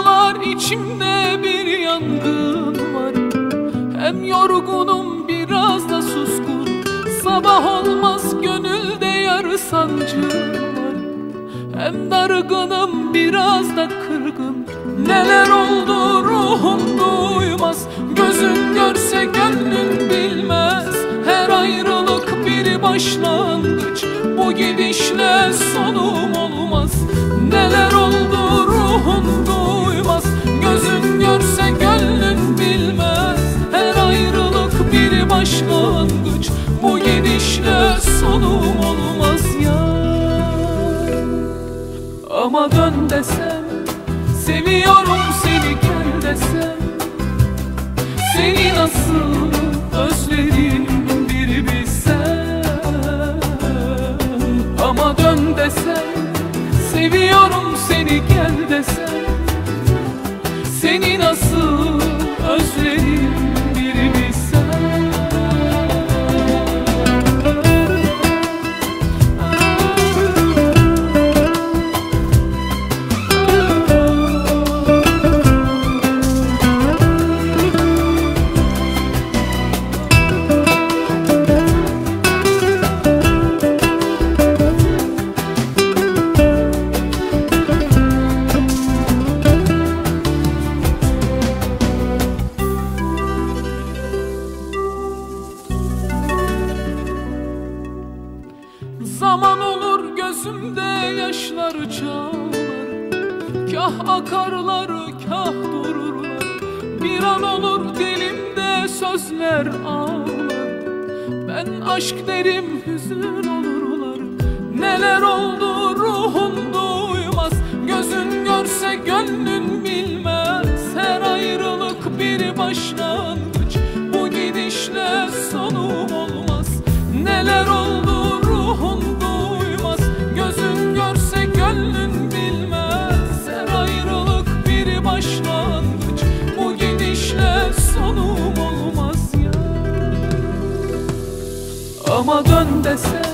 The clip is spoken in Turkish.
aralar içimde bir yangın var. Hem yorgunum biraz da suskun, sabah olmaz gönülde yar sancım var. Hem dargınım biraz da kırgın, neler oldu ruhum duymaz. Gözün görse gönlün bilmez, her ayrılık bir başlangıç, bu gidişle sonum olmaz. Neler oldu ruhum duymaz, gözün görse gönlün bilmez, her ayrılık bir başlangıç, bu gidişle sonum olmaz ya. Ama dön desem, seviyorum seni gel desem, seni nasıl özledim bir bilsen. Ama dön desem, seviyorum seni gel desem, seni nasıl özledim bir bilsen. Zaman olur gözümde yaşlar çağlar, kah akarlar kah dururlar. Bir an olur dilimde sözler ağlar, ben aşk derim hüzün olurlar. Neler oldu ruhum duymaz, gözün görse gönlün bilmez, her ayrılık bir başlangıç, bu gidişle sonum olmaz. Neler oldu ruhum duymaz, gözün görse gönlün bilmez, her ayrılık bir başlangıç, bu gidişle sonum olmaz ya. Ama dön desem,